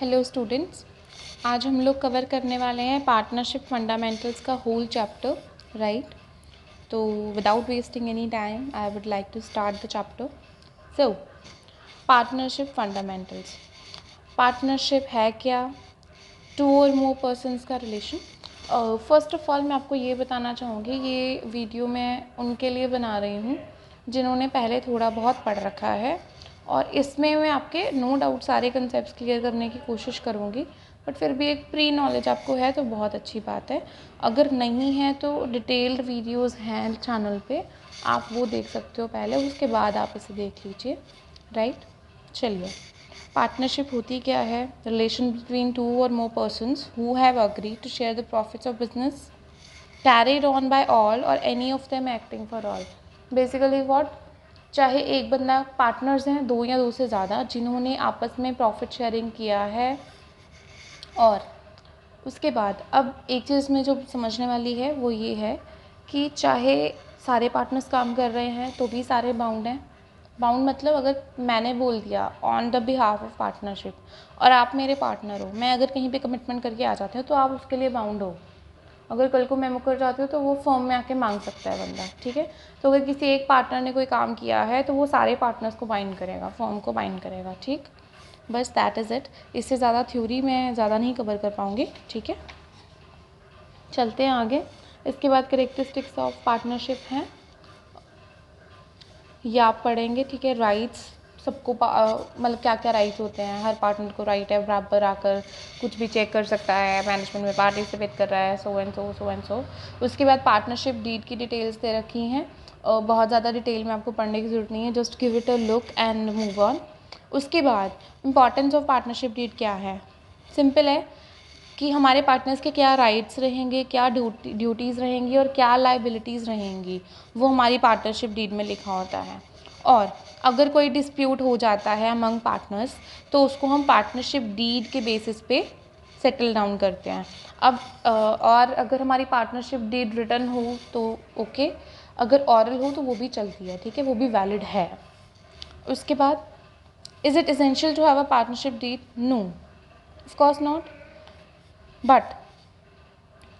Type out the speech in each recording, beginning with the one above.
Hello students, आज हम लोग कवर करने वाले हैं पार्टनरशिप फंडामेंटल्स का होल चैप्टर, राइट। तो without wasting any time I would like to start the chapter. So partnership fundamentals. Partnership है क्या? टू और मोर पर्सन्स का रिलेशन। फर्स्ट ऑफ ऑल मैं आपको ये बताना चाहूँगी, ये वीडियो मैं उनके लिए बना रही हूँ जिन्होंने पहले थोड़ा बहुत पढ़ रखा है, और इसमें मैं आपके नो डाउट सारे कंसेप्ट क्लियर करने की कोशिश करूँगी। बट फिर भी एक प्री नॉलेज आपको है तो बहुत अच्छी बात है। अगर नहीं है तो डिटेल्ड वीडियोस हैं चैनल पे, आप वो देख सकते हो पहले, उसके बाद आप इसे देख लीजिए, राइट। चलिए, पार्टनरशिप होती क्या है? रिलेशन बिटवीन टू और more persons who have agreed to share the profits of business carried on by all or any of them acting for all. Basically what, चाहे एक बंदा, पार्टनर्स हैं दो या दो से ज़्यादा जिन्होंने आपस में प्रॉफिट शेयरिंग किया है, और उसके बाद अब एक चीज़ में जो समझने वाली है वो ये है कि चाहे सारे पार्टनर्स काम कर रहे हैं तो भी सारे बाउंड हैं। बाउंड मतलब अगर मैंने बोल दिया on the behalf of partnership और आप मेरे पार्टनर हो, मैं अगर कहीं पे कमिटमेंट करके आ जाती हूँ तो आप उसके लिए बाउंड हो। अगर कल को मैं मुकर जाती हूँ तो वो फर्म में आके मांग सकता है बंदा, ठीक है। तो अगर किसी एक पार्टनर ने कोई काम किया है तो वो सारे पार्टनर्स को बाइंड करेगा, फर्म को बाइंड करेगा, ठीक। बस दैट इज़ इट। इससे ज़्यादा थ्योरी मैं ज़्यादा नहीं कवर कर पाऊँगी, ठीक है। चलते हैं आगे। इसके बाद कैरेक्टरिस्टिक्स ऑफ पार्टनरशिप हैं, ये आप पढ़ेंगे, ठीक है। राइट्स, सबको मतलब क्या क्या राइट्स होते हैं, हर पार्टनर को राइट है बराबर आकर कुछ भी चेक कर सकता है, मैनेजमेंट में पार्टिसिपेट कर रहा है, so and so, so and so. उसके बाद पार्टनरशिप डीड की डिटेल्स दे रखी हैं, बहुत ज़्यादा डिटेल में आपको पढ़ने की ज़रूरत नहीं है, just give it a look and move on. उसके बाद इम्पॉर्टेंस ऑफ पार्टनरशिप डीड क्या है? सिंपल है कि हमारे पार्टनर्स के क्या राइट्स रहेंगे, क्या ड्यूटीज़ रहेंगी और क्या लाइबिलिटीज़ रहेंगी, वो हमारी पार्टनरशिप डीड में लिखा होता है। और अगर कोई डिस्प्यूट हो जाता है अमंग पार्टनर्स तो उसको हम पार्टनरशिप डीड के बेसिस पे सेटल डाउन करते हैं। अब और अगर हमारी पार्टनरशिप डीड रिटन हो तो ओके, अगर ऑरल हो तो वो भी चलती है, ठीक है, वो भी वैलिड है। उसके बाद, is it essential to have a partnership deed? No, of course not. But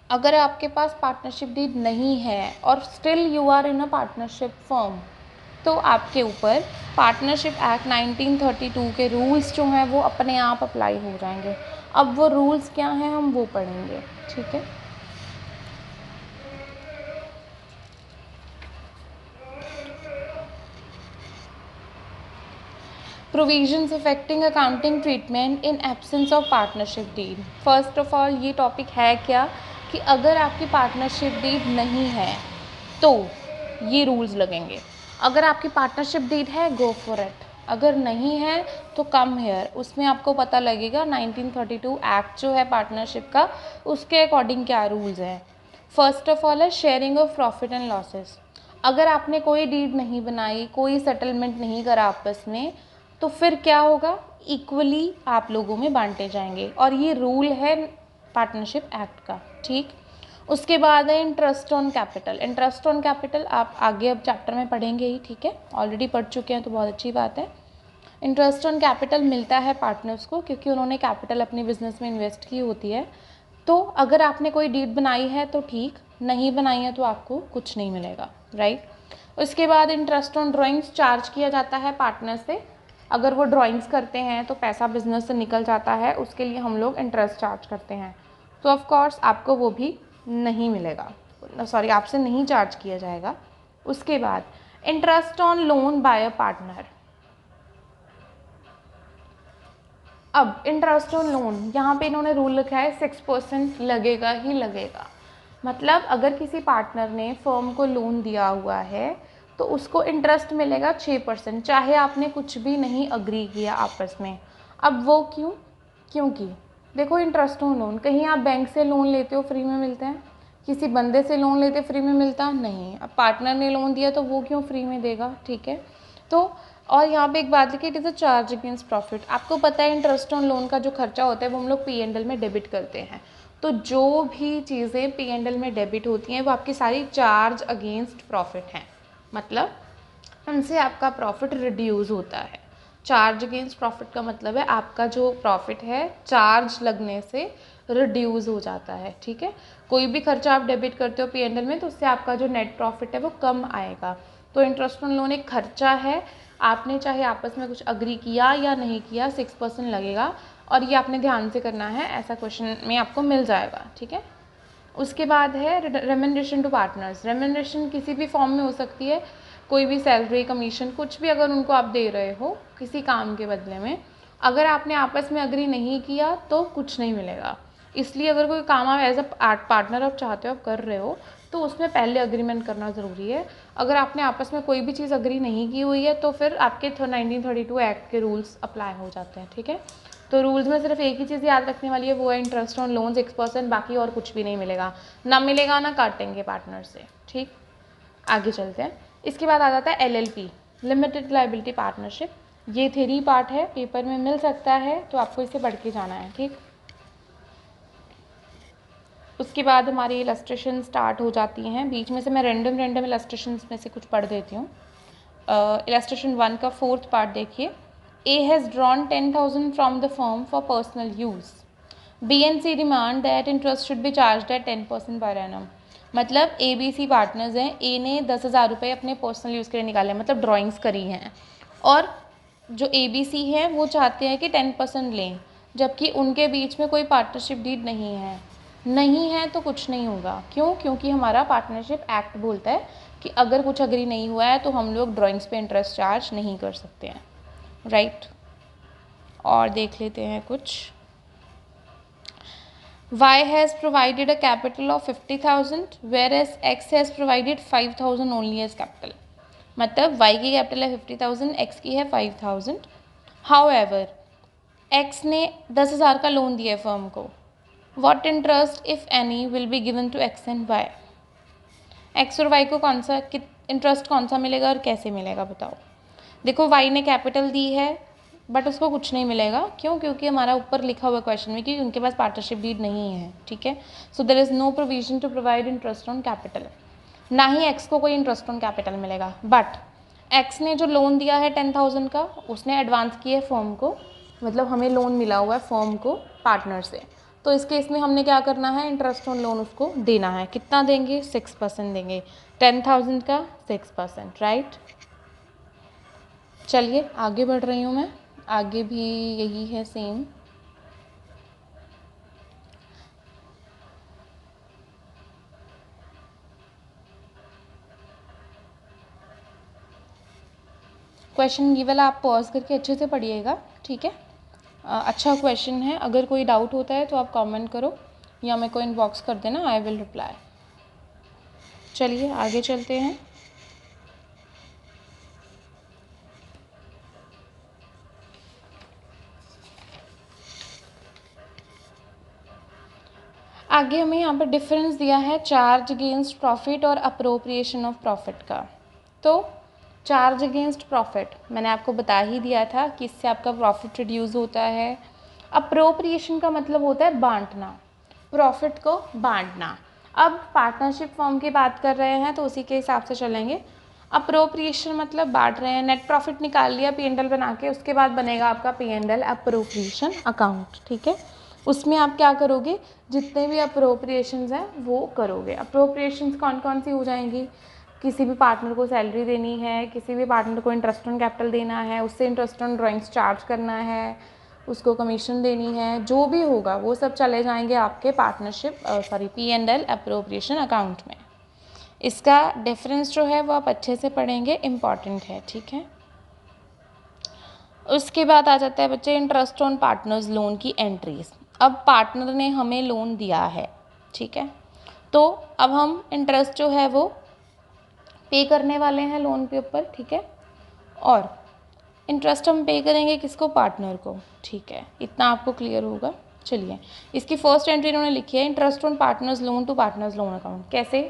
अगर आपके पास पार्टनरशिप डीड नहीं है और still you are in a partnership firm, तो आपके ऊपर पार्टनरशिप एक्ट 1932 के रूल्स जो हैं वो अपने आप अप्लाई हो जाएंगे। अब वो रूल्स क्या हैं हम वो पढ़ेंगे, ठीक है। Provisions affecting accounting treatment in absence of partnership deed. First of all ये टॉपिक है क्या कि अगर आपकी पार्टनरशिप डीड नहीं है तो ये रूल्स लगेंगे। अगर आपकी पार्टनरशिप डीड है, गो फॉर इट। अगर नहीं है तो कम हेयर, उसमें आपको पता लगेगा 1932 एक्ट जो है पार्टनरशिप का, उसके अकॉर्डिंग क्या रूल्स हैं। फर्स्ट ऑफ ऑल है sharing of profit and losses. अगर आपने कोई डीड नहीं बनाई, कोई सेटलमेंट नहीं करा आपस में, तो फिर क्या होगा, इक्वली आप लोगों में बांटे जाएंगे, और ये रूल है पार्टनरशिप एक्ट का, ठीक। उसके बाद है interest on capital. Interest on capital आप आगे अब चैप्टर में पढ़ेंगे ही, ठीक है, ऑलरेडी पढ़ चुके हैं तो बहुत अच्छी बात है। इंटरेस्ट ऑन कैपिटल मिलता है पार्टनर्स को क्योंकि उन्होंने कैपिटल अपनी बिजनेस में इन्वेस्ट की होती है। तो अगर आपने कोई डीड बनाई है तो ठीक, नहीं बनाई है तो आपको कुछ नहीं मिलेगा, राइट। उसके बाद इंटरेस्ट ऑन ड्राइंग्स चार्ज किया जाता है पार्टनर से। अगर वो ड्राइंग्स करते हैं तो पैसा बिजनेस से निकल जाता है, उसके लिए हम लोग इंटरेस्ट चार्ज करते हैं, तो ऑफ कोर्स आपको वो भी नहीं मिलेगा, सॉरी आपसे नहीं चार्ज किया जाएगा। उसके बाद interest on loan by a partner. अब इंटरेस्ट ऑन लोन, यहाँ पे इन्होंने रूल लिखा है 6% लगेगा ही लगेगा। मतलब अगर किसी पार्टनर ने फर्म को लोन दिया हुआ है तो उसको इंटरेस्ट मिलेगा 6%, चाहे आपने कुछ भी नहीं अग्री किया आपस में। अब वो क्यों? क्योंकि देखो, इंटरेस्ट ऑन लोन, कहीं आप बैंक से लोन लेते हो फ्री में मिलते हैं, किसी बंदे से लोन लेते फ्री में मिलता नहीं। अब पार्टनर ने लोन दिया तो वो क्यों फ्री में देगा, ठीक है। तो और यहाँ पे एक बात लिखी, it is a charge against profit. आपको पता है इंटरेस्ट ऑन लोन का जो खर्चा होता है वो हम लोग P&L में डेबिट करते हैं। तो जो भी चीज़ें P&L में डेबिट होती हैं वो आपकी सारी चार्ज अगेंस्ट प्रॉफिट हैं, मतलब उनसे आपका प्रॉफिट रिड्यूस होता है। चार्ज अगेंस्ट प्रॉफिट का मतलब है आपका जो प्रॉफिट है चार्ज लगने से रिड्यूस हो जाता है, ठीक है। कोई भी खर्चा आप डेबिट करते हो P&L में तो उससे आपका जो नेट प्रॉफिट है वो कम आएगा। तो इंटरेस्ट ऑन लोन एक खर्चा है, आपने चाहे आपस में कुछ अग्री किया या नहीं किया 6% लगेगा, और ये आपने ध्यान से करना है, ऐसा क्वेश्चन में आपको मिल जाएगा, ठीक है। उसके बाद है रेम्यूनरेशन टू पार्टनर्स। रेम्यूनरेशन किसी भी फॉर्म में हो सकती है, कोई भी सैलरी, कमीशन, कुछ भी अगर उनको आप दे रहे हो किसी काम के बदले में, अगर आपने आपस में अग्री नहीं किया तो कुछ नहीं मिलेगा। इसलिए अगर कोई काम आप एज अ पार्टनर आप चाहते हो, आप कर रहे हो, तो उसमें पहले अग्रीमेंट करना ज़रूरी है। अगर आपने आपस में कोई भी चीज़ अग्री नहीं की हुई है तो फिर आपके 1932 एक्ट के रूल्स अप्लाई हो जाते हैं, ठीक है। तो रूल्स में सिर्फ एक ही चीज़ याद रखने वाली है, वो है इंटरेस्ट ऑन लोन 6%, बाकी और कुछ भी नहीं मिलेगा, ना मिलेगा ना काटेंगे पार्टनर से, ठीक। आगे चलते हैं। इसके बाद आ जाता है LLP, लिमिटेड लाइबिलिटी पार्टनरशिप। ये थ्योरी पार्ट है, पेपर में मिल सकता है, तो आपको इसे पढ़ के जाना है, ठीक। उसके बाद हमारी इलस्ट्रेशन स्टार्ट हो जाती हैं, बीच में से मैं रैंडम इलस्ट्रेशन में से कुछ पढ़ देती हूँ। इलस्ट्रेशन 1 का 4th पार्ट देखिए। A has drawn 10,000 from the firm for personal use. B and C demand that interest should be charged at 10% per annum. मतलब ABC पार्टनर्स हैं, A ने 10,000 रुपये अपने पर्सनल यूज़ के लिए निकाले, मतलब ड्राइंग्स करी हैं, और जो ABC हैं वो चाहते हैं कि 10% लें, जबकि उनके बीच में कोई पार्टनरशिप डीड नहीं है तो कुछ नहीं होगा। क्यों? क्योंकि हमारा पार्टनरशिप एक्ट बोलता है कि अगर कुछ अग्री नहीं हुआ है तो हम लोग ड्राइंग्स पे इंटरेस्ट चार्ज नहीं कर सकते हैं, राइट। और देख लेते हैं कुछ। Y has provided a capital of 50,000 whereas X has provided 5,000 only as capital. मतलब Y की कैपिटल है 50,000, X की है 5,000। However, X ने 10,000 का लोन दिया है फर्म को। What interest if any will be given to X and Y? X और Y को कौन सा इंटरेस्ट कौन सा मिलेगा और कैसे मिलेगा बताओ। देखो Y ने कैपिटल दी है बट उसको कुछ नहीं मिलेगा, क्यों? क्योंकि हमारा ऊपर लिखा हुआ क्वेश्चन में कि उनके पास पार्टनरशिप डीड नहीं है, ठीक है। So there is no provision to provide interest on capital, ना ही एक्स को कोई इंटरेस्ट ऑन कैपिटल मिलेगा। बट एक्स ने जो लोन दिया है 10,000 का, उसने एडवांस किया है फर्म को, मतलब हमें लोन मिला हुआ है फर्म को पार्टनर से, तो इस केस में हमने क्या करना है, इंटरेस्ट ऑन लोन उसको देना है। कितना देंगे? 6% देंगे, 10,000 का 6%, राइट। चलिए आगे बढ़ रही हूँ मैं, आगे भी यही है सेम। क्वेश्चन ये वाला आप पॉज करके अच्छे से पढ़िएगा, ठीक है। अच्छा क्वेश्चन है, अगर कोई डाउट होता है तो आप कमेंट करो या मेरे को इनबॉक्स कर देना, आई विल रिप्लाई। चलिए आगे चलते हैं। आगे हमें यहाँ पर डिफरेंस दिया है चार्ज अगेंस्ट प्रॉफिट और अप्रोप्रिएशन ऑफ प्रॉफिट का। तो चार्ज अगेंस्ट प्रॉफिट मैंने आपको बता ही दिया था कि इससे आपका प्रॉफिट रिड्यूस होता है। अप्रोप्रिएशन का मतलब होता है बांटना, प्रॉफिट को बांटना। अब पार्टनरशिप फॉर्म की बात कर रहे हैं तो उसी के हिसाब से चलेंगे। अप्रोप्रिएशन मतलब बांट रहे हैं, नेट प्रॉफिट निकाल लिया P&L बना के, उसके बाद बनेगा आपका P&L अप्रोप्रिएशन अकाउंट, ठीक है। उसमें आप क्या करोगे, जितने भी अप्रोप्रिएशंस हैं वो करोगे। अप्रोप्रिएशंस कौन कौन सी हो जाएंगी? किसी भी पार्टनर को सैलरी देनी है, किसी भी पार्टनर को इंटरेस्ट ऑन कैपिटल देना है, उससे इंटरेस्ट ऑन ड्राइंग्स चार्ज करना है, उसको कमीशन देनी है, जो भी होगा वो सब चले जाएंगे आपके पार्टनरशिप P&L अप्रोप्रिएशन अकाउंट में। इसका डिफरेंस जो है वो आप अच्छे से पढ़ेंगे, इम्पॉर्टेंट है, ठीक है। उसके बाद आ जाता है बच्चे इंटरेस्ट ऑन पार्टनर्स लोन की एंट्रीज। अब पार्टनर ने हमें लोन दिया है, ठीक है, तो अब हम इंटरेस्ट जो है वो पे करने वाले हैं लोन के ऊपर, ठीक है। और इंटरेस्ट हम पे करेंगे किसको? पार्टनर को, ठीक है। इतना आपको क्लियर होगा। चलिए इसकी फर्स्ट एंट्री इन्होंने लिखी है interest on partners loan to partners loan account. कैसे?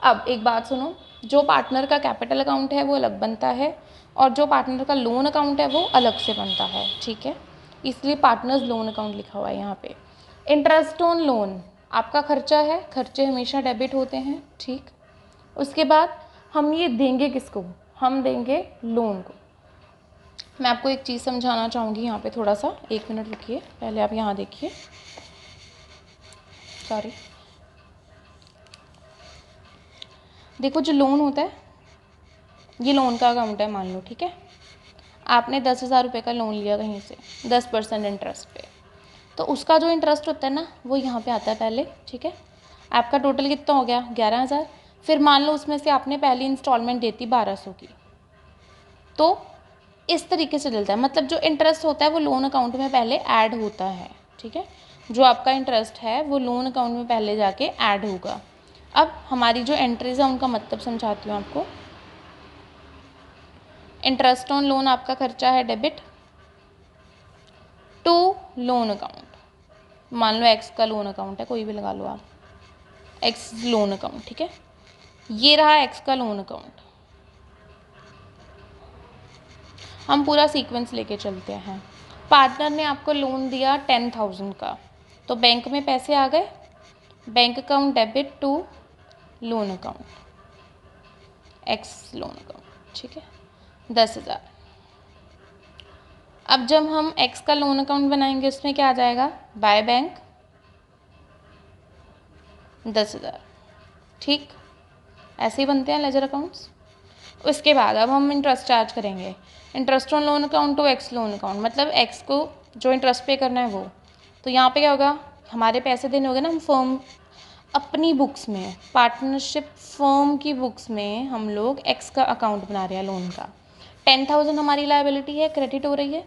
अब एक बात सुनो, जो पार्टनर का कैपिटल अकाउंट है वो अलग बनता है और जो पार्टनर का लोन अकाउंट है वो अलग से बनता है, ठीक है। इसलिए पार्टनर्स लोन अकाउंट लिखा हुआ है यहाँ पे। इंटरेस्ट ऑन लोन आपका खर्चा है, खर्चे हमेशा डेबिट होते हैं, ठीक। उसके बाद हम ये देंगे किसको? हम देंगे लोन को। मैं आपको एक चीज़ समझाना चाहूँगी यहाँ पे, थोड़ा सा 1 मिनट रुकिए, पहले आप यहाँ देखिए, सॉरी। देखो जो लोन होता है, ये लोन का अकाउंट है मान लो, ठीक है। आपने 10,000 रुपये का लोन लिया कहीं से 10% इंटरेस्ट पे, तो उसका जो इंटरेस्ट होता है ना वो यहाँ पे आता है पहले, ठीक है। आपका टोटल कितना हो गया 11,000। फिर मान लो उसमें से आपने पहली इंस्टॉलमेंट देती 1200 की, तो इस तरीके से चलता है। मतलब जो इंटरेस्ट होता है वो लोन अकाउंट में पहले ऐड होता है, ठीक है। जो आपका इंटरेस्ट है वो लोन अकाउंट में पहले जाके ऐड होगा। अब हमारी जो एंट्रीज है उनका मतलब समझाती हूँ आपको। इंटरेस्ट ऑन लोन आपका खर्चा है डेबिट टू लोन अकाउंट। मान लो एक्स का लोन अकाउंट है, कोई भी लगा लो आप, एक्स लोन अकाउंट, ठीक है। ये रहा एक्स का लोन अकाउंट। हम पूरा सीक्वेंस लेके चलते हैं। पार्टनर ने आपको लोन दिया 10,000 का, तो बैंक में पैसे आ गए, bank account debit to loan account, X loan account, ठीक है, 10,000। अब जब हम एक्स का लोन अकाउंट बनाएंगे उसमें क्या आ जाएगा, बाय बैंक 10,000, ठीक। ऐसे ही बनते हैं लेजर अकाउंट्स। उसके बाद अब हम इंटरेस्ट चार्ज करेंगे, interest on loan account to X loan account, मतलब एक्स को जो इंटरेस्ट पे करना है वो। तो यहाँ पे क्या होगा, हमारे पैसे देने होंगे ना, हम फर्म अपनी बुक्स में, पार्टनरशिप फर्म की बुक्स में हम लोग एक्स का अकाउंट बना रहे हैं लोन का। 10,000 हमारी लायबिलिटी है, क्रेडिट हो रही है।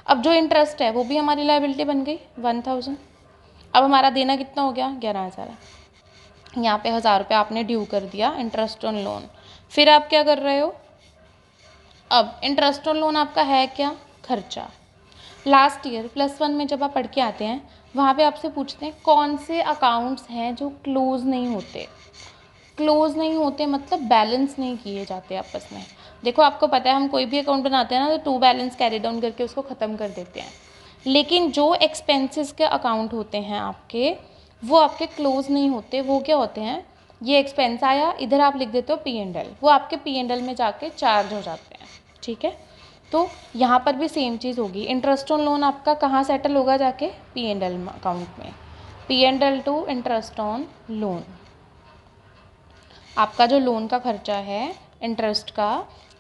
अब जो इंटरेस्ट है वो भी हमारी लायबिलिटी बन गई 1,000। अब हमारा देना कितना हो गया 11,000। यहाँ पे 1,000 रुपये आपने ड्यू कर दिया इंटरेस्ट ऑन लोन। फिर आप क्या कर रहे हो, अब इंटरेस्ट ऑन लोन आपका है क्या, खर्चा। लास्ट ईयर +1 में जब आप पढ़ के आते हैं वहाँ पे आपसे पूछते हैं कौन से अकाउंट्स हैं जो क्लोज नहीं होते। क्लोज नहीं होते मतलब बैलेंस नहीं किए जाते आपस में। देखो आपको पता है हम कोई भी अकाउंट बनाते हैं ना तो 2 बैलेंस कैरी डाउन करके उसको ख़त्म कर देते हैं, लेकिन जो एक्सपेंसेस के अकाउंट होते हैं आपके, वो आपके क्लोज नहीं होते। वो क्या होते हैं, ये एक्सपेंस आया, इधर आप लिख देते हो P&L, वो आपके P&L में जाके चार्ज हो जाते हैं, ठीक है। तो यहाँ पर भी सेम चीज़ होगी, इंटरेस्ट ऑन लोन आपका कहाँ सेटल होगा, जाके P&L अकाउंट में, P&L to interest on loan. आपका जो लोन का खर्चा है इंटरेस्ट का,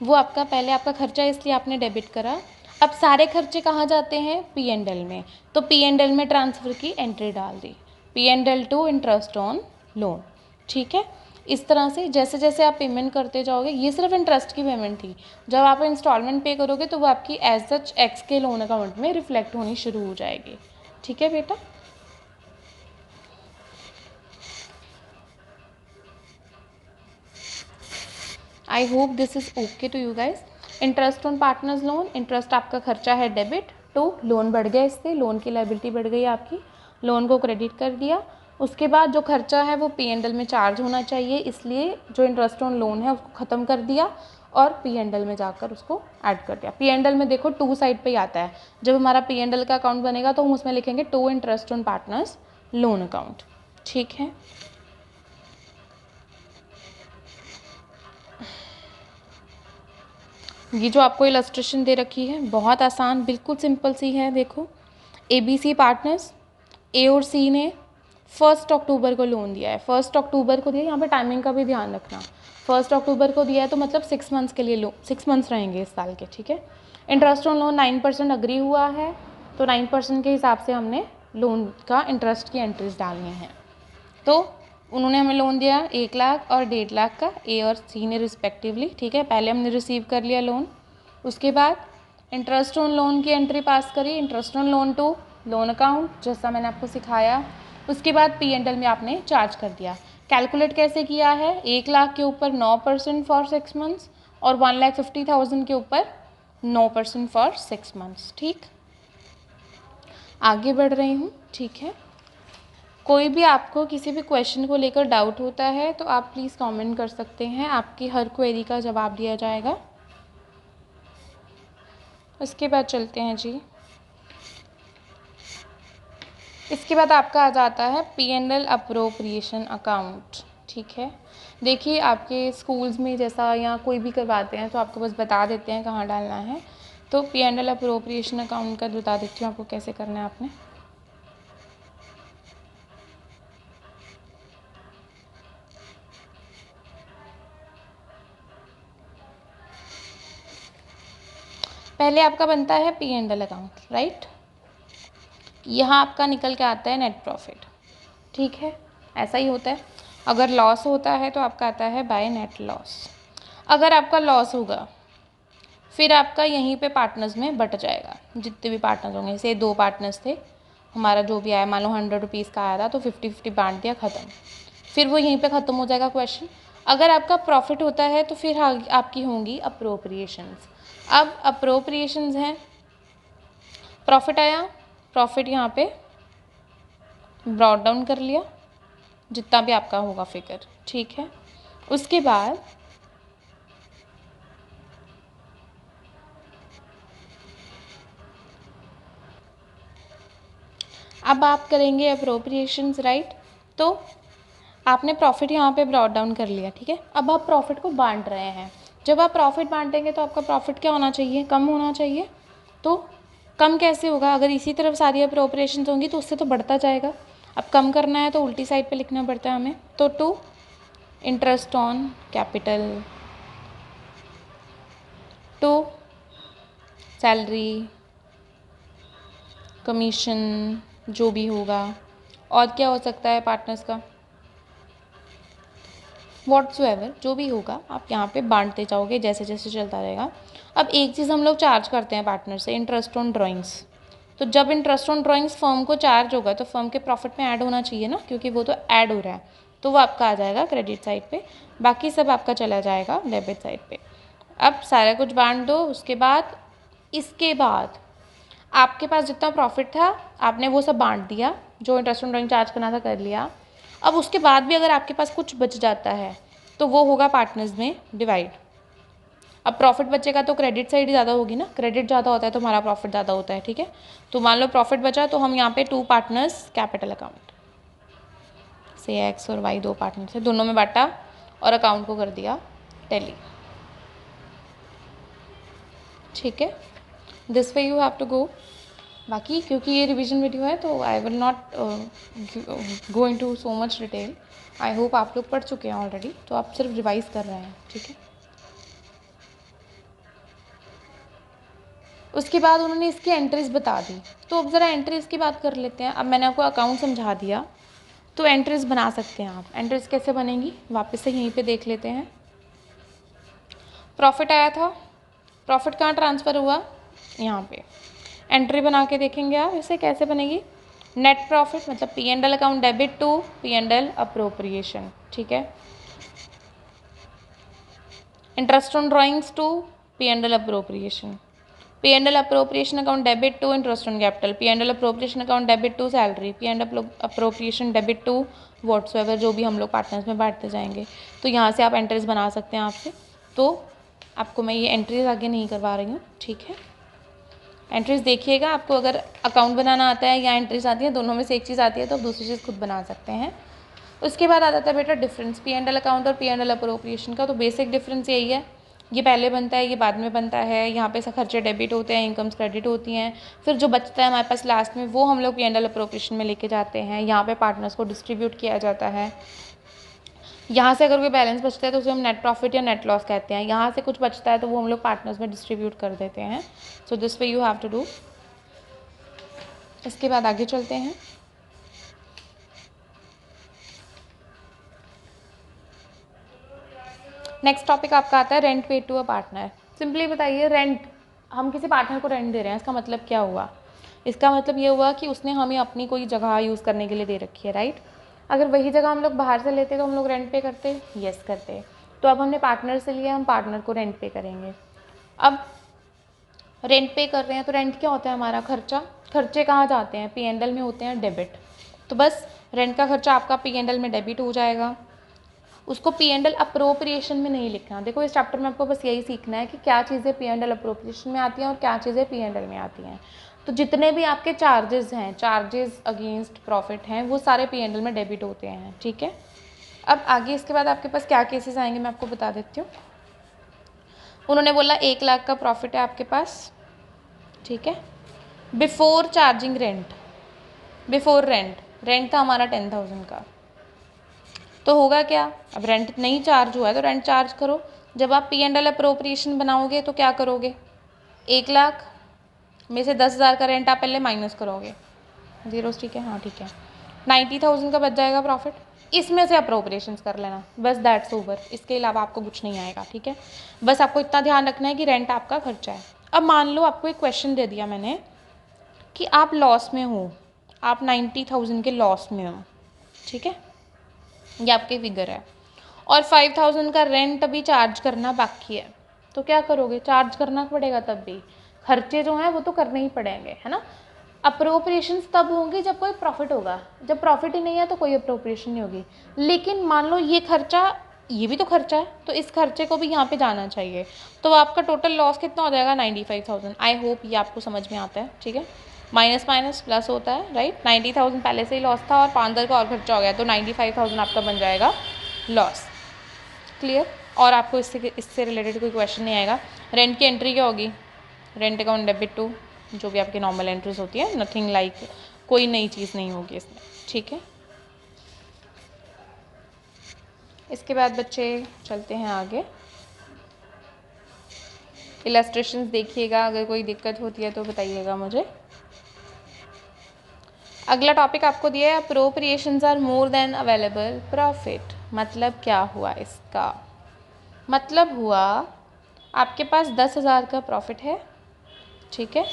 वो आपका पहले आपका खर्चा है इसलिए आपने डेबिट करा। अब सारे खर्चे कहाँ जाते हैं, P&L में, तो P&L में ट्रांसफ़र की एंट्री डाल दी, P&L to interest on loan, ठीक है। इस तरह से जैसे जैसे आप पेमेंट करते जाओगे, ये सिर्फ इंटरेस्ट की पेमेंट थी, जब आप इंस्टॉलमेंट पे करोगे तो वो आपकी एज सच एक्स के लोन अकाउंट में रिफ्लेक्ट होनी शुरू हो जाएगी, ठीक है बेटा। I hope this is okay to you guys. Interest on partners loan, interest आपका खर्चा है डेबिट टू लोन बढ़ गया, इससे लोन की लायबिलिटी बढ़ गई आपकी, लोन को क्रेडिट कर दिया। उसके बाद जो खर्चा है वो P&L में चार्ज होना चाहिए, इसलिए जो इंटरेस्ट ऑन लोन है उसको ख़त्म कर दिया और P&L में जाकर उसको ऐड कर दिया। P&L में देखो 2 साइड पे ही आता है, जब हमारा P&L का अकाउंट बनेगा तो हम उसमें लिखेंगे to interest on partners loan account, ठीक है। ये जो आपको इलस्ट्रेशन दे रखी है बहुत आसान, बिल्कुल सिंपल सी है। देखो ABC पार्टनर्स, A और C ने 1 अक्टूबर को लोन दिया है, 1 अक्टूबर को दिया, यहाँ पे टाइमिंग का भी ध्यान रखना, 1 अक्टूबर को दिया है तो मतलब 6 मंथ्स के लिए 6 मंथ्स रहेंगे इस साल के, ठीक है। इंटरेस्ट ऑन लोन 9% अग्री हुआ है, तो 9% के हिसाब से हमने लोन का इंटरेस्ट की एंट्रीज डालनी है। तो उन्होंने हमें लोन दिया 1 लाख और 1.5 लाख का, A और C ने रिस्पेक्टिवली, ठीक है। पहले हमने रिसीव कर लिया लोन, उसके बाद इंटरेस्ट ऑन लोन की एंट्री पास करी, interest on loan to loan account जैसा मैंने आपको सिखाया। उसके बाद P&L में आपने चार्ज कर दिया। कैलकुलेट कैसे किया है, 1 लाख के ऊपर 9% फॉर 6 मंथ्स और 1,50,000 के ऊपर 9% फॉर 6 मंथ्स, ठीक। आगे बढ़ रही हूँ, ठीक है। कोई भी आपको किसी भी क्वेश्चन को लेकर डाउट होता है तो आप प्लीज़ कमेंट कर सकते हैं, आपकी हर क्वेरी का जवाब दिया जाएगा। उसके बाद चलते हैं जी, इसके बाद आपका आ जाता है P&L अप्रोप्रिएशन अकाउंट, ठीक है। देखिए आपके स्कूल्स में जैसा या कोई भी करवाते हैं तो आपको बस बता देते हैं कहाँ डालना है। तो P and L appropriation account का बता देती हूँ आपको कैसे करना है आपने। पहले आपका बनता है P and L account, right. यहाँ आपका निकल के आता है नेट प्रॉफिट, ठीक है, ऐसा ही होता है। अगर लॉस होता है तो आपका आता है बाय नेट लॉस। अगर आपका लॉस होगा फिर आपका यहीं पे पार्टनर्स में बट जाएगा, जितने भी पार्टनर्स होंगे। जैसे 2 पार्टनर्स थे, हमारा जो भी आया मान लो 100 रुपीज़ का आया था तो 50-50 बांट दिया, ख़त्म। फिर वो यहीं पे ख़त्म हो जाएगा क्वेश्चन। अगर आपका प्रॉफिट होता है तो फिर आपकी होंगी अप्रोप्रिएशंस। अब अप्रोप्रिएशंस हैं, प्रॉफिट आया, प्रॉफिट यहाँ पे ब्रॉट डाउन कर लिया जितना भी आपका होगा फिगर, ठीक है। उसके बाद अब आप करेंगे अप्रोप्रिएशंस, राइट। तो आपने प्रॉफिट यहाँ पे ब्रॉट डाउन कर लिया, ठीक है। अब आप प्रॉफिट को बांट रहे हैं। जब आप प्रॉफिट बांटेंगे तो आपका प्रॉफिट क्या होना चाहिए, कम होना चाहिए। तो कम कैसे होगा, अगर इसी तरफ सारी अप्रोप्रिएशंस होंगी तो उससे तो बढ़ता जाएगा। अब कम करना है तो उल्टी साइड पे लिखना पड़ता है हमें। तो to interest on capital, to salary, commission जो भी होगा, और क्या हो सकता है पार्टनर्स का, व्हाट्सएवर जो भी होगा आप यहाँ पे बांटते जाओगे जैसे जैसे चलता रहेगा। अब एक चीज़ हम लोग चार्ज करते हैं पार्टनर से, इंटरेस्ट ऑन ड्राइंग्स। तो जब इंटरेस्ट ऑन ड्राइंग्स फर्म को चार्ज होगा तो फर्म के प्रॉफिट में ऐड होना चाहिए ना, क्योंकि वो तो ऐड हो रहा है, तो वो आपका आ जाएगा क्रेडिट साइड पे, बाकी सब आपका चला जाएगा डेबिट साइड पे। अब सारा कुछ बांट दो। उसके बाद इसके बाद आपके पास जितना प्रॉफिट था आपने वो सब बांट दिया, जो इंटरेस्ट ऑन ड्राइंग चार्ज करना था कर लिया। अब उसके बाद भी अगर आपके पास कुछ बच जाता है तो वो होगा पार्टनर्स में डिवाइड। अब प्रॉफिट बचेगा तो क्रेडिट साइड ही ज़्यादा होगी ना, क्रेडिट ज़्यादा होता है तो हमारा प्रॉफिट ज़्यादा होता है, ठीक है। तो मान लो प्रॉफिट बचा तो हम यहाँ पे 2 पार्टनर्स कैपिटल अकाउंट से एक्स और वाई 2 पार्टनर्स है, दोनों में बांटा और अकाउंट को कर दिया टैली, ठीक है। This way you have to go. बाकी क्योंकि ये रिवीजन वीडियो है तो I will not go into so much detail. I hope आप लोग पढ़ चुके हैं ऑलरेडी, तो आप सिर्फ रिवाइज कर रहे हैं, ठीक है। उसके बाद उन्होंने इसकी एंट्रीज बता दी, तो अब ज़रा एंट्रीज की बात कर लेते हैं। अब मैंने आपको अकाउंट समझा दिया तो एंट्रीज बना सकते हैं आप। एंट्रीज कैसे बनेंगी वापस से यहीं पे देख लेते हैं। प्रॉफिट आया था, प्रॉफिट कहाँ ट्रांसफ़र हुआ, यहाँ पे। एंट्री बना के देखेंगे आप इसे कैसे बनेगी। नेट प्रॉफिट मतलब P and L account debit to P and L appropriation, ठीक है। Interest on drawings to P and L appropriation, P and L appropriation account debit to interest on capital, P and L appropriation account debit to salary, P and appropriation debit to whatsoever, जो भी हम लोग partners में बांटते जाएंगे। तो यहाँ से आप एंट्रीज बना सकते हैं आपसे। तो आपको मैं ये एंट्रीज आगे नहीं करवा रही हूँ, ठीक है। एंट्रीज देखिएगा, आपको अगर अकाउंट बनाना आता है या एंट्रीज आती है, दोनों में से एक चीज़ आती है तो आप दूसरी चीज़ खुद बना सकते हैं। उसके बाद आ जाता है बेटा difference P and L account और पी एंड एल अप्रोप्रिएशन का। तो बेसिक डिफरेंस यही है, ये पहले बनता है ये बाद में बनता है। यहाँ पे से खर्चे डेबिट होते हैं, इनकम्स क्रेडिट होती हैं, फिर जो बचता है हमारे पास लास्ट में वो हम लोग पी एंड एल अप्रोप्रिएशन में लेके जाते हैं। यहाँ पे पार्टनर्स को डिस्ट्रीब्यूट किया जाता है। यहाँ से अगर कोई बैलेंस बचता है तो उसे हम नेट प्रॉफिट या नेट लॉस कहते हैं। यहाँ से कुछ बचता है तो वो हम लोग पार्टनर्स में डिस्ट्रीब्यूट कर देते हैं। So this way you have to do. इसके बाद आगे चलते हैं। नेक्स्ट टॉपिक आपका आता है rent paid to a partner. Simply बताइए, रेंट हम किसी पार्टनर को रेंट दे रहे हैं, इसका मतलब क्या हुआ। इसका मतलब ये हुआ कि उसने हमें अपनी कोई जगह यूज़ करने के लिए दे रखी है, राइट। अगर वही जगह हम लोग बाहर से लेते तो हम लोग रेंट पे करते, यस करते। तो अब हमने पार्टनर से लिया, हम पार्टनर को रेंट पे करेंगे। अब रेंट पे कर रहे हैं तो रेंट क्या होता है हमारा खर्चा। खर्चे कहाँ जाते हैं, पी एंड एल में होते हैं डेबिट। तो बस रेंट का खर्चा आपका पी एंड एल में डेबिट हो जाएगा। उसको पी एंड एल अप्रोप्रिएशन में नहीं लिखना। देखो इस चैप्टर में आपको बस यही सीखना है कि क्या चीज़ें पी एंड एल अप्रोप्रिएशन में आती हैं और क्या चीज़ें पी एंड एल में आती हैं। तो जितने भी आपके चार्जेस हैं, चार्जेस अगेंस्ट प्रॉफिट हैं, वो सारे पी एंड एल में डेबिट होते हैं, ठीक है। अब आगे इसके बाद आपके पास क्या केसेस आएंगे मैं आपको बता देती हूँ। उन्होंने बोला 1 लाख का प्रॉफिट है आपके पास, ठीक है। Before charging rent, before rent था हमारा 10,000 का, तो होगा क्या, अब रेंट नहीं चार्ज हुआ है तो रेंट चार्ज करो। जब आप P&L अप्रोप्रिएशन बनाओगे तो क्या करोगे, 1 लाख में से 10,000 का रेंट आप पहले माइनस करोगे, जीरोस, ठीक है, हाँ ठीक है, 90,000 का बच जाएगा प्रॉफिट, इसमें से अप्रोप्रिएशंस कर लेना, बस दैट्स ओवर, इसके अलावा आपको कुछ नहीं आएगा, ठीक है। बस आपको इतना ध्यान रखना है कि रेंट आपका खर्चा है। अब मान लो आपको एक क्वेश्चन दे दिया मैंने कि आप लॉस में हो, आप 90,000 के लॉस में हो, ठीक है, ये आपके फिगर है, और 5,000 का रेंट अभी चार्ज करना बाकी है, तो क्या करोगे, चार्ज करना पड़ेगा, तब भी खर्चे जो हैं वो तो करने ही पड़ेंगे, है ना। अप्रोप्रिएशंस तब होंगी जब कोई प्रॉफिट होगा, जब प्रॉफिट ही नहीं है तो कोई अप्रोप्रिएशन नहीं होगी। लेकिन मान लो ये खर्चा, ये भी तो खर्चा है, तो इस खर्चे को भी यहाँ पे जाना चाहिए, तो आपका टोटल लॉस कितना हो जाएगा, 95,000। आई होप ये आपको समझ में आता है, ठीक है। माइनस माइनस प्लस होता है, राइट। 90,000 पहले से ही लॉस था और 5,000 का और खर्चा हो गया, तो 95,000 आपका बन जाएगा लॉस। क्लियर। और आपको इससे रिलेटेड कोई क्वेश्चन नहीं आएगा। रेंट की एंट्री क्या होगी, रेंट अकाउंट डेबिट टू, जो भी आपकी नॉर्मल एंट्रीज होती है, नथिंग लाइक, कोई नई चीज़ नहीं होगी इसमें, ठीक है। इसके बाद बच्चे चलते हैं आगे, इलस्ट्रेशंस देखिएगा, अगर कोई दिक्कत होती है तो बताइएगा मुझे। अगला टॉपिक आपको दिया है, appropriations are more than available profit. मतलब क्या हुआ इसका, मतलब हुआ आपके पास 10,000 का प्रॉफिट है, ठीक है,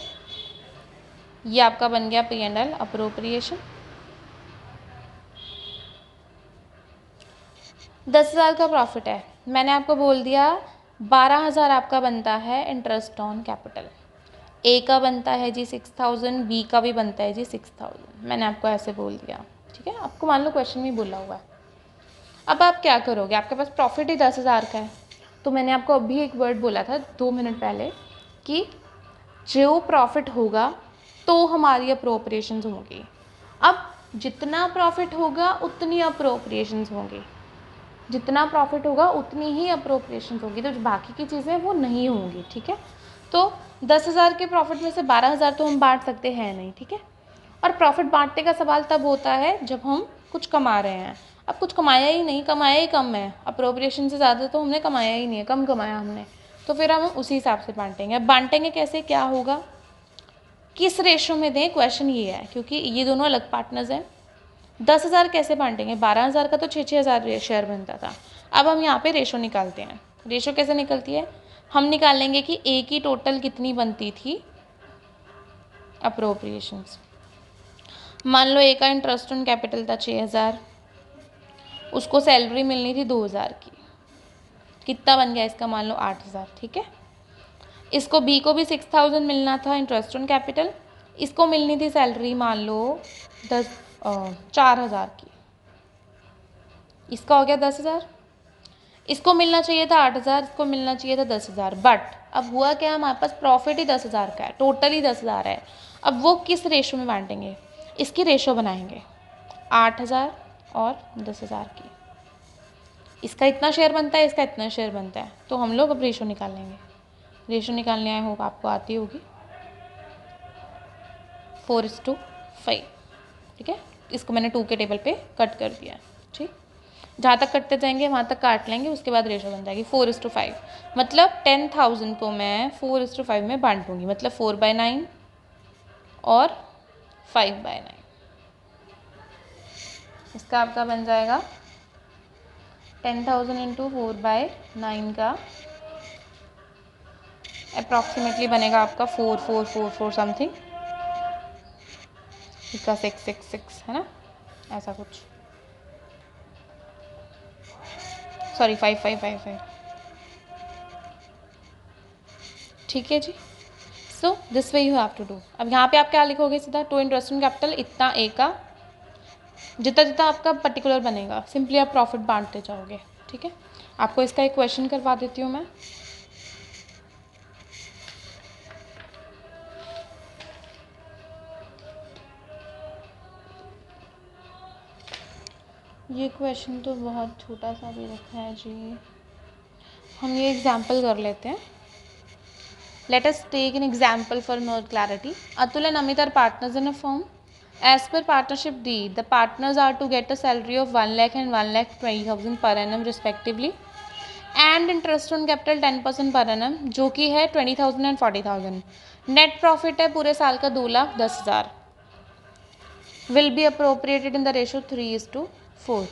ये आपका बन गया P&L अप्रोप्रिएशन। 10,000 का प्रॉफिट है, मैंने आपको बोल दिया 12,000 आपका बनता है इंटरेस्ट ऑन कैपिटल, ए का बनता है जी 6,000, बी का भी बनता है जी 6,000, मैंने आपको ऐसे बोल दिया, ठीक है। आपको मान लो क्वेश्चन में बोला हुआ है। अब आप क्या करोगे, आपके पास प्रॉफिट ही 10,000 का है, तो मैंने आपको अभी एक वर्ड बोला था 2 मिनट पहले कि जो प्रॉफिट होगा तो हमारी अप्रोप्रिएशंस होंगी। अब जितना प्रॉफिट होगा उतनी अप्रोप्रिएशंस होंगी, जितना प्रॉफिट होगा उतनी ही अप्रोप्रिएशंस होगी, तो जो बाकी की चीज़ें वो नहीं होंगी, ठीक है। तो 10,000 के प्रॉफिट में से 12,000 तो हम बांट सकते हैं नहीं, ठीक है। और प्रॉफिट बांटने का सवाल तब होता है जब हम कुछ कमा रहे हैं। अब कुछ कमाया ही नहीं, कमाया ही कम है, अप्रोप्रिएशन से ज़्यादा तो हमने कमाया ही नहीं है, कम कमाया हमने, तो फिर हम उसी हिसाब से बांटेंगे। अब बांटेंगे कैसे, क्या होगा, किस रेशो में दें, क्वेश्चन ये है, क्योंकि ये दोनों अलग पार्टनर्स हैं। 10,000 कैसे बांटेंगे, 12,000 का तो 6,000 शेयर बनता था। अब हम यहाँ पे रेशो निकालते हैं, रेशो कैसे निकलती है, हम निकाल लेंगे कि ए की टोटल कितनी बनती थी अप्रोप्रिएशंस। मान लो ए का इंटरेस्ट ऑन कैपिटल था 6,000, उसको सैलरी मिलनी थी 2,000 की, कितना बन गया इसका, मान लो 8,000, ठीक है। इसको बी को भी 6,000 मिलना था इंटरेस्ट ऑन कैपिटल, इसको मिलनी थी सैलरी मान लो 4,000 की, इसका हो गया 10,000। इसको मिलना चाहिए था 8,000, इसको मिलना चाहिए था 10,000, बट अब हुआ क्या, हमारे पास प्रॉफिट ही 10,000 का है, टोटल ही 10,000 है। अब वो किस रेशो में बांटेंगे, इसकी रेशो बनाएंगे 8,000 और 10,000 की, इसका इतना शेयर बनता है, इसका इतना शेयर बनता है, तो हम लोग अब रेशो निकाल लेंगे। रेशो निकालने आए होगा, आपको आती होगी 4:5, ठीक है। इसको मैंने 2 के टेबल पे कट कर दिया, ठीक। जहाँ तक कटते जाएंगे वहाँ तक काट लेंगे, उसके बाद रेशो बन जाएगी 4:5। मतलब 10,000 को मैं 4:5 में बांटूंगी, मतलब 4/9 और 5/9, इसका आपका बन जाएगा 10,000 इंटू 4/9 का अप्रॉक्सीमेटली बनेगा आपका 4,444 समथिंग, इसका 666 है ना, ऐसा कुछ, सॉरी 5,555, ठीक है जी। So this way you have to do. अब यहाँ पे आप क्या लिखोगे, सीधा टू इंटरेस्ट ऑन कैपिटल इतना ए का, जितना जितना आपका पर्टिकुलर बनेगा सिंपली आप प्रॉफिट बांटते जाओगे, ठीक है। आपको इसका एक क्वेश्चन करवा देती हूँ मैं, ये क्वेश्चन तो बहुत छोटा सा भी रखा है जी, हम ये एग्जाम्पल कर लेते हैं। Let us take an example for more clarity. Atul and Amit are partners in a firm. As per partnership deed, the partners are to get a salary of 1 lakh and 1,20,000 per annum respectively, and interest on capital 10% per annum, जो कि है 20,000 and 40,000. Net profit है पूरे साल का 2,10,000. Will be appropriated in the ratio 3:4.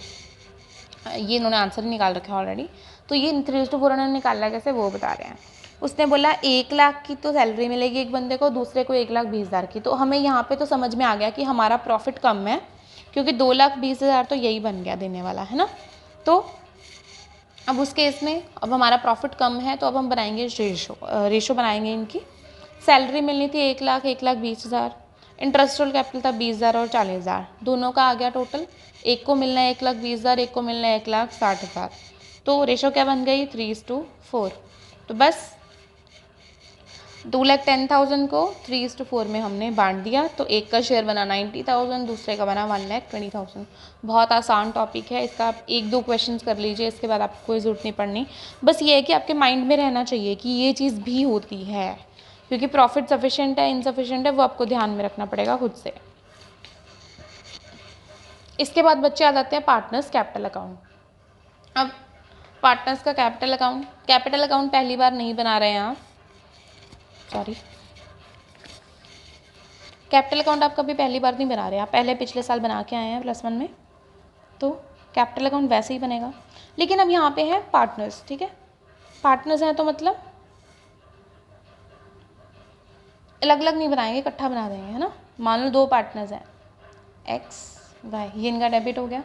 ये इन्होंने answer निकाल रखा है ऑलरेडी. तो ये 3:4 उन्होंने निकाला कैसे वो बता रहे हैं. उसने बोला 1 लाख की तो सैलरी मिलेगी एक बंदे को, दूसरे को 1,20,000 की. तो हमें यहाँ पे तो समझ में आ गया कि हमारा प्रॉफिट कम है, क्योंकि 2,20,000 तो यही बन गया देने वाला है ना. तो अब उस केस में अब हमारा प्रॉफिट कम है, तो अब हम बनाएंगे रेशो बनाएंगे इनकी. सैलरी मिलनी थी 1 लाख 1,20,000, इंटरेस्ट ऑन कैपिटल था 20,000 और 40,000, दोनों का आ गया टोटल. एक को मिलना है 1,20,000, एक को मिलना है 1,60,000. तो रेशो क्या बन गई 3:4. तो बस 2,10,000 को 3:4 में हमने बांट दिया. तो एक का शेयर बना 90,000, दूसरे का बना 1,20,000. बहुत आसान टॉपिक है, इसका आप 1-2 क्वेश्चंस कर लीजिए, इसके बाद आपको कोई ज़रूरत नहीं पड़नी. बस ये है कि आपके माइंड में रहना चाहिए कि ये चीज़ भी होती है, क्योंकि प्रॉफिट सफिशिएंट है इनसफिशिएंट है वो आपको ध्यान में रखना पड़ेगा खुद से. इसके बाद बच्चे आ जाते हैं पार्टनर्स कैपिटल अकाउंट. अब पार्टनर्स का कैपिटल अकाउंट पहली बार नहीं बना रहे हैं आप, सॉरी, कैपिटल अकाउंट आप कभी पहली बार नहीं बना रहे, आप पहले पिछले साल बना के आए हैं +1 में. तो कैपिटल अकाउंट वैसे ही बनेगा. लेकिन अब यहाँ पे है पार्टनर्स, ठीक है. पार्टनर्स हैं तो मतलब अलग अलग नहीं बनाएंगे, इकट्ठा बना देंगे, है ना. मान लो 2 पार्टनर्स हैं एक्स वाई, ये इनका डेबिट हो गया,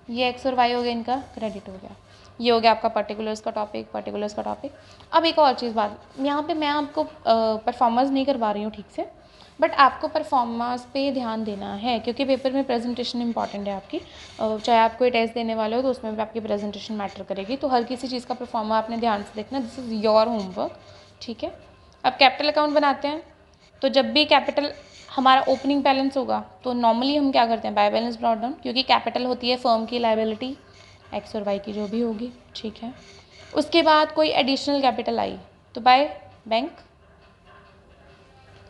ये एक्स और वाई हो गया इनका क्रेडिट हो गया. ये हो गया आपका पर्टिकुलर्स का टॉपिक. अब एक और चीज़ बात, यहाँ पे मैं आपको परफॉर्मेंस नहीं करवा रही हूँ ठीक से, बट आपको परफॉर्मेंस पे ध्यान देना है, क्योंकि पेपर में प्रेजेंटेशन इंपॉर्टेंट है आपकी. चाहे आप कोई टेस्ट देने वाले हो तो उसमें भी आपकी प्रेजेंटेशन मैटर करेगी. तो हर किसी चीज़ का परफॉर्मेंस आपने ध्यान से देखना. दिस इज़ योर होमवर्क, ठीक है. अब कैपिटल अकाउंट बनाते हैं, तो जब भी कैपिटल हमारा ओपनिंग बैलेंस होगा तो नॉर्मली हम क्या करते हैं, बाय बैलेंस ब्रॉट डाउन, क्योंकि कैपिटल होती है फर्म की लायबिलिटी एक्स और वाई की जो भी होगी, ठीक है. उसके बाद कोई एडिशनल कैपिटल आई तो बाय बैंक.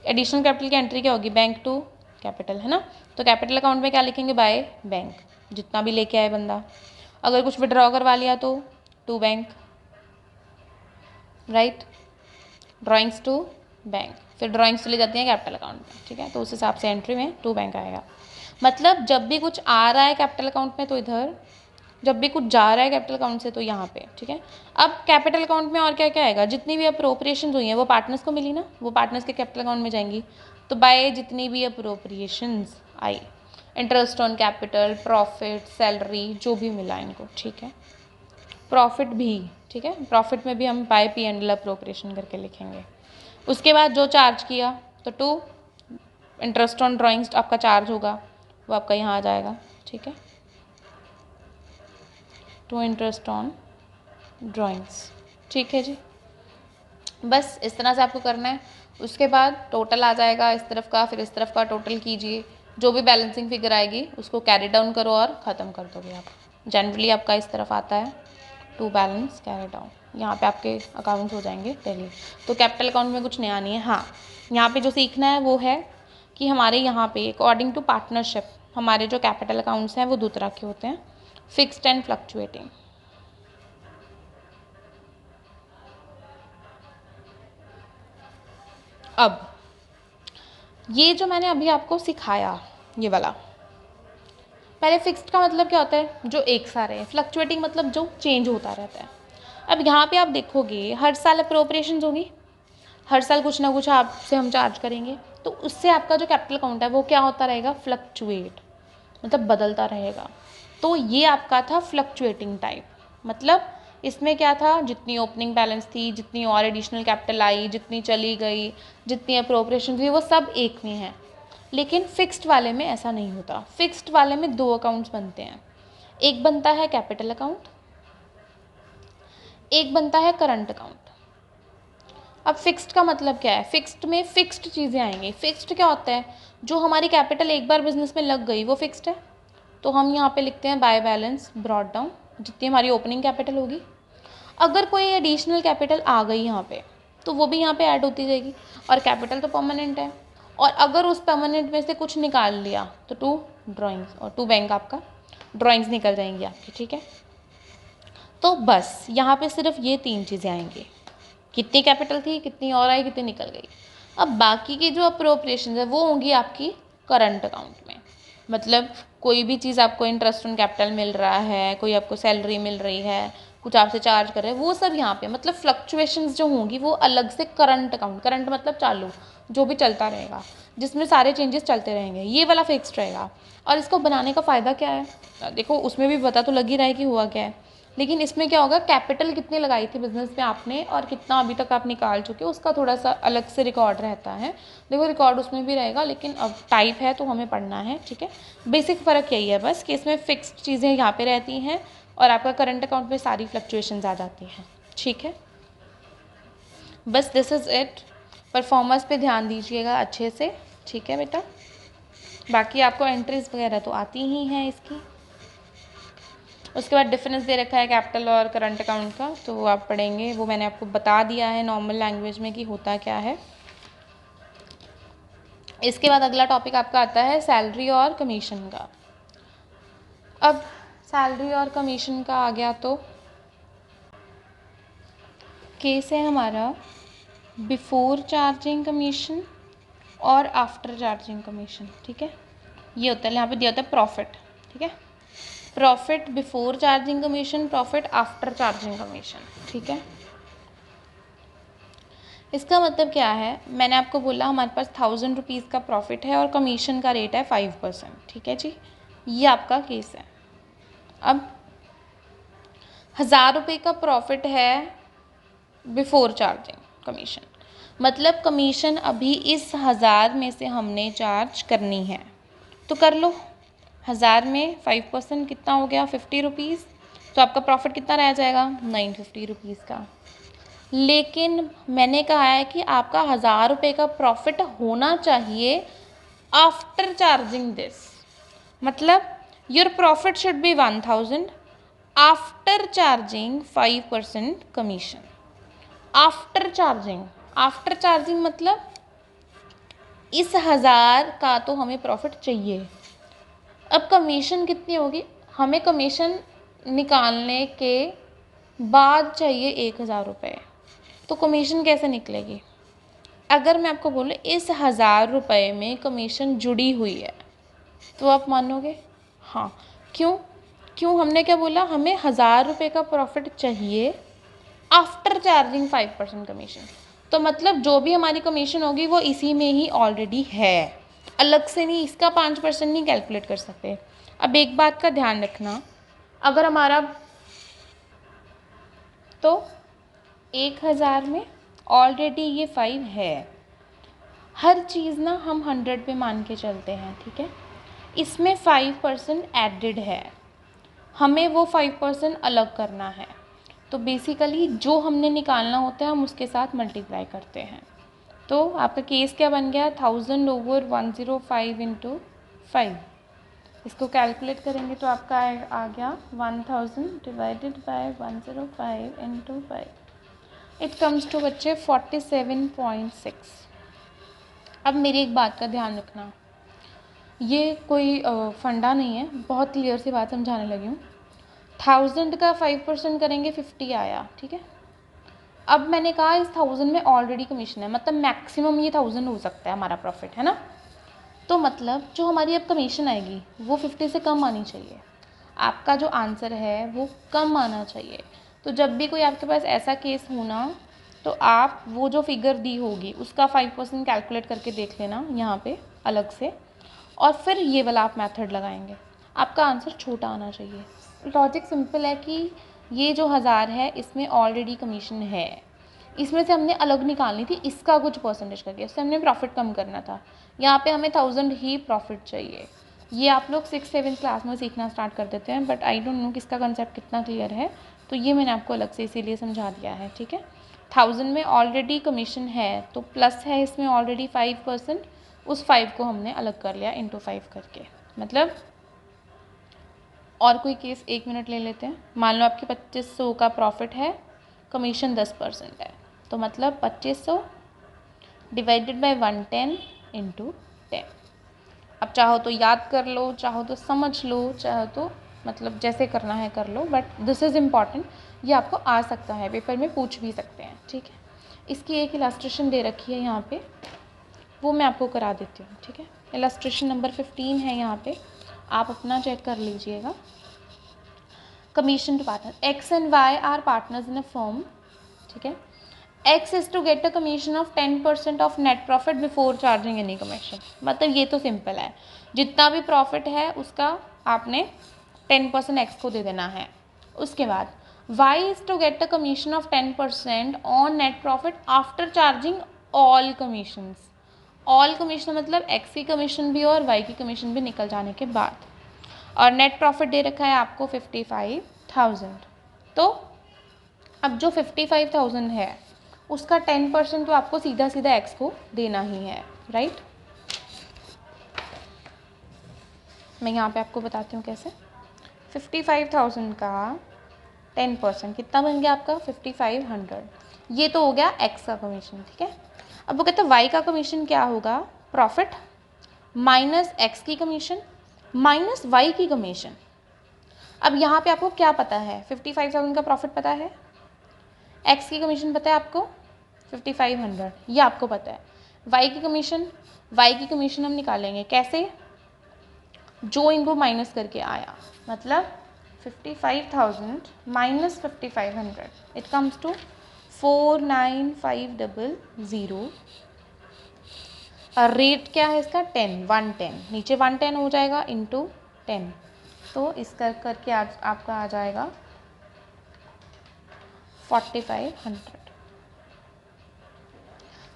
एडिशनल कैपिटल की एंट्री क्या होगी, बैंक टू कैपिटल, है ना. तो कैपिटल अकाउंट में क्या लिखेंगे, बाय बैंक, जितना भी लेके आए बंदा. अगर कुछ विड्रॉ करवा लिया तो to bank, right, drawings to bank. फिर ड्राइंग्स चली जाती हैं कैपिटल अकाउंट में, ठीक है. तो उस हिसाब से एंट्री में टू बैंक आएगा. मतलब जब भी कुछ आ रहा है कैपिटल अकाउंट में तो इधर, जब भी कुछ जा रहा है कैपिटल अकाउंट से तो यहाँ पे, ठीक है. अब कैपिटल अकाउंट में और क्या क्या आएगा, जितनी भी अप्रोप्रिएशंस हुई हैं वो पार्टनर्स को मिली ना, वो पार्टनर्स के कैपिटल अकाउंट में जाएंगी. तो बाय जितनी भी appropriations I, interest on capital, profit, salary, जो भी मिला इनको, ठीक है. प्रॉफिट भी, ठीक है, प्रॉफिट में भी हम बाय P&L अप्रोप्रिएशन करके लिखेंगे. उसके बाद जो चार्ज किया तो टू इंटरेस्ट ऑन ड्राइंग्स आपका चार्ज होगा, वो आपका यहाँ आ जाएगा, ठीक है. टू इंटरेस्ट ऑन ड्राइंग्स, ठीक है जी. बस इस तरह से आपको करना है. उसके बाद टोटल आ जाएगा इस तरफ का, फिर इस तरफ का टोटल कीजिए, जो भी बैलेंसिंग फिगर आएगी उसको कैरी डाउन करो और ख़त्म कर दोगे आप. जनरली आपका इस तरफ आता है टू बैलेंस कैरी डाउन, यहाँ पे आपके अकाउंट्स हो जाएंगे टैली. तो कैपिटल अकाउंट में कुछ नया नहीं है. हाँ, यहाँ पे जो सीखना है वो है कि हमारे यहाँ पे अकॉर्डिंग टू पार्टनरशिप हमारे जो कैपिटल अकाउंट्स हैं वो 2 तरह के होते हैं, फिक्स्ड एंड फ्लक्चुएटिंग. अब ये जो मैंने अभी आपको सिखाया ये वाला, पहले फिक्स्ड का मतलब क्या होता है, जो एक सा रहे. फ्लक्चुएटिंग मतलब जो चेंज होता रहता है. अब यहाँ पे आप देखोगे हर साल अप्रोप्रिएशंस होगी, हर साल कुछ ना कुछ आपसे हम चार्ज करेंगे, तो उससे आपका जो कैपिटल अकाउंट है वो क्या होता रहेगा, फ्लक्चुएट, मतलब बदलता रहेगा. तो ये आपका था फ्लक्चुएटिंग टाइप. मतलब इसमें क्या था, जितनी ओपनिंग बैलेंस थी, जितनी और एडिशनल कैपिटल आई, जितनी चली गई, जितनी अप्रोप्रिएशन थी, वो सब एक में है. लेकिन फिक्स्ड वाले में ऐसा नहीं होता. फिक्स्ड वाले में 2 अकाउंट्स बनते हैं. एक बनता है कैपिटल अकाउंट, एक बनता है करंट अकाउंट. अब फिक्स्ड का मतलब क्या है, फिक्स्ड में फिक्स्ड चीज़ें आएंगी. फिक्स्ड क्या होता है, जो हमारी कैपिटल एक बार बिजनेस में लग गई वो फिक्स्ड है. तो हम यहाँ पे लिखते हैं बाय बैलेंस ब्रॉट डाउन, जितनी हमारी ओपनिंग कैपिटल होगी अगर कोई एडिशनल कैपिटल आ गई यहाँ पे तो वो भी यहाँ पे ऐड होती जाएगी, और कैपिटल तो परमानेंट है। और अगर उस परमानेंट में से कुछ निकाल लिया तो टू ड्राइंग्स और टू बैंक आपका ड्राइंग्स निकल जाएंगी आपकी, ठीक है। तो बस यहाँ पे सिर्फ ये 3 चीज़ें आएंगी, कितनी कैपिटल थी, कितनी और आई, कितनी निकल गई। अब बाकी की जो अप्रोप्रिएशन है वो होंगी आपकी करंट अकाउंट में। मतलब कोई भी चीज़ आपको इंटरेस्ट ऑन कैपिटल मिल रहा है, कोई आपको सैलरी मिल रही है, कुछ आपसे चार्ज कर रहे हैं, वो सब यहाँ पे मतलब फ्लक्चुएशंस जो होंगी वो अलग से करंट अकाउंट, करंट मतलब चालू, जो भी चलता रहेगा, जिसमें सारे चेंजेस चलते रहेंगे, ये वाला फिक्स्ड रहेगा। और इसको बनाने का फ़ायदा क्या है, देखो उसमें भी पता तो लग ही रहा है कि हुआ क्या है, लेकिन इसमें क्या होगा, कैपिटल कितनी लगाई थी बिजनेस में आपने और कितना अभी तक आप निकाल चुके हो, उसका थोड़ा सा अलग से रिकॉर्ड रहता है। देखो रिकॉर्ड उसमें भी रहेगा, लेकिन अब टाइप है तो हमें पढ़ना है, ठीक है। बेसिक फ़र्क यही है बस कि इसमें फिक्स्ड चीज़ें यहाँ पे रहती हैं और आपका करंट अकाउंट में सारी फ्लक्चुएशंस आ जाती हैं, ठीक है। बस दिस इज़ इट। परफॉर्मेंस पे ध्यान दीजिएगा अच्छे से, ठीक है बेटा। बाकी आपको एंट्रीज वगैरह तो आती ही हैं इसकी। उसके बाद डिफरेंस दे रखा है कैपिटल और करंट अकाउंट का, तो वो आप पढ़ेंगे, वो मैंने आपको बता दिया है नॉर्मल लैंग्वेज में कि होता क्या है। इसके बाद अगला टॉपिक आपका आता है सैलरी और कमीशन का। अब सैलरी और कमीशन का आ गया तो केस है हमारा बिफोर चार्जिंग कमीशन और आफ्टर चार्जिंग कमीशन, ठीक है। ये होता है, यहाँ पे दिया होता है प्रॉफिट, ठीक है। Profit before charging commission, profit after charging commission, ठीक है। इसका मतलब क्या है, मैंने आपको बोला हमारे पास 1000 रुपीज़ का प्रॉफिट है और कमीशन का रेट है 5%, ठीक है जी। ये आपका केस है। अब 1000 रुपये का प्रॉफिट है बिफोर चार्जिंग कमीशन, मतलब कमीशन अभी इस 1000 में से हमने चार्ज करनी है, तो कर लो। 1000 में 5% कितना हो गया, 50 रुपीज़, तो आपका प्रॉफिट कितना रह जाएगा, 950 रुपीज़ का। लेकिन मैंने कहा है कि आपका 1000 रुपये का प्रॉफिट होना चाहिए आफ्टर चार्जिंग दिस, मतलब your profit should be 1000 after charging 5% commission. After charging मतलब इस 1000 का तो हमें प्रॉफिट चाहिए। अब कमीशन कितनी होगी, हमें कमीशन निकालने के बाद चाहिए 1000 रुपये, तो कमीशन कैसे निकलेगी। अगर मैं आपको बोलूँ इस 1000 रुपये में कमीशन जुड़ी हुई है तो आप मानोगे, हाँ। क्यों हमने क्या बोला, हमें 1000 रुपये का प्रॉफिट चाहिए आफ्टर चार्जिंग 5% कमीशन, तो मतलब जो भी हमारी कमीशन होगी वो इसी में ही ऑलरेडी है, अलग से नहीं, इसका 5% नहीं कैलकुलेट कर सकते। अब एक बात का ध्यान रखना, अगर हमारा तो 1000 में ऑलरेडी ये 5 है, हर चीज़ ना हम 100 पे मान के चलते हैं, ठीक है। इसमें 5% एडेड है, हमें वो 5% अलग करना है, तो बेसिकली जो हमने निकालना होता है हम उसके साथ मल्टीप्लाई करते हैं। तो आपका केस क्या बन गया, 1000 ओवर 105 इंटू 5, इसको कैलकुलेट करेंगे तो आपका आ गया 1000 divided by 105 into 5, it comes to बच्चे 47.6। अब मेरी एक बात का ध्यान रखना, ये कोई फंडा नहीं है, बहुत क्लियर सी बात समझाने लगी हूँ। 1000 का 5% करेंगे 50 आया, ठीक है। अब मैंने कहा इस 1000 में ऑलरेडी कमीशन है, मतलब मैक्सिमम ये 1000 हो सकता है हमारा प्रॉफिट, है ना। तो मतलब जो हमारी अब कमीशन आएगी वो 50 से कम आनी चाहिए, आपका जो आंसर है वो कम आना चाहिए। तो जब भी कोई आपके पास ऐसा केस हो ना, तो आप वो जो फिगर दी होगी उसका 5% कैलकुलेट करके देख लेना यहाँ पे अलग से, और फिर ये वाला आप मेथड लगाएंगे, आपका आंसर छोटा आना चाहिए। लॉजिक सिंपल है कि ये जो 1000 है इसमें ऑलरेडी कमीशन है, इसमें से हमने अलग निकालनी थी, इसका कुछ परसेंटेज करके इससे हमने प्रॉफिट कम करना था, यहाँ पे हमें 1000 ही प्रॉफिट चाहिए। ये आप लोग 6-7 क्लास में सीखना स्टार्ट कर देते हैं, बट आई डोंट नो कि इसका कंसेप्ट कितना क्लियर है, तो ये मैंने आपको अलग से इसीलिए समझा दिया है, ठीक है। 1000 में ऑलरेडी कमीशन है तो प्लस है इसमें ऑलरेडी 5%, उस 5 को हमने अलग कर लिया इंटू 5 करके, मतलब। और कोई केस 1 मिनट ले लेते हैं, मान लो आपके 2500 का प्रॉफिट है कमीशन 10% है, तो मतलब 2500 डिवाइडेड बाय 110 इंटू 10। अब चाहो तो याद कर लो, चाहो तो समझ लो, चाहो तो मतलब जैसे करना है कर लो, बट दिस इज़ इम्पॉर्टेंट, ये आपको आ सकता है, पेपर में पूछ भी सकते हैं, ठीक है। इसकी एक इलस्ट्रेशन दे रखी है यहाँ पे, वो मैं आपको करा देती हूँ, ठीक है। इलस्ट्रेशन नंबर 15 है यहाँ पे, आप अपना चेक कर लीजिएगा। Commission to partner, X and Y are partners in a firm, ठीक है। X is to get a commission of 10% of net profit before charging any commission। मतलब ये तो सिंपल है, जितना भी प्रॉफिट है उसका आपने 10% X को दे देना है। उसके बाद Y is to get a commission of 10% on net profit after charging all commissions। all commission मतलब X की कमीशन भी और Y की कमीशन भी निकल जाने के बाद, और नेट प्रॉफिट दे रखा है आपको 55,000। तो अब जो 55,000 है उसका 10% तो आपको सीधा सीधा एक्स को देना ही है, राइट। मैं यहाँ पे आपको बताती हूँ कैसे। 55,000 का 10% कितना बन गया आपका 5500। ये तो हो गया एक्स का कमीशन, ठीक है। अब वो कहते हैं वाई का कमीशन क्या होगा, प्रॉफिट माइनस एक्स की कमीशन माइनस वाई की कमीशन। अब यहाँ पे आपको क्या पता है, 55,000 का प्रॉफिट पता है, एक्स की कमीशन पता है आपको 5500, ये आपको पता है। वाई की कमीशन हम निकालेंगे कैसे, जो इनको माइनस करके आया, मतलब 55,000 minus 5500, it comes to 49500। Rate क्या है इसका 110, नीचे 110 हो जाएगा इंटू 10, तो इसका करके आज आपका आ जाएगा 4500।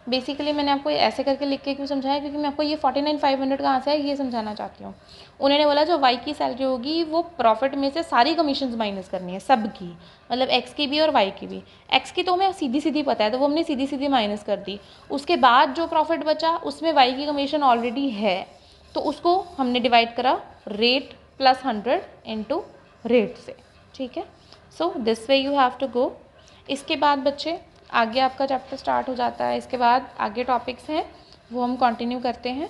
बेसिकली मैंने आपको ऐसे करके लिख के क्यों समझाया, क्योंकि मैं आपको ये 49,500 कहाँ से है ये समझाना चाहती हूँ। उन्होंने बोला जो वाई की सैलरी होगी वो प्रॉफिट में से सारी कमीशंस माइनस करनी है, सबकी, मतलब एक्स की भी और वाई की भी। एक्स की तो हमें सीधी सीधी पता है, तो वो हमने सीधी सीधी माइनस कर दी। उसके बाद जो प्रॉफिट बचा उसमें वाई की कमीशन ऑलरेडी है, तो उसको हमने डिवाइड करा रेट प्लस 100 इंटू रेट से, ठीक है। So this way you have to go. इसके बाद बच्चे आगे आपका चैप्टर स्टार्ट हो जाता है, इसके बाद आगे टॉपिक्स हैं वो हम कंटिन्यू करते हैं।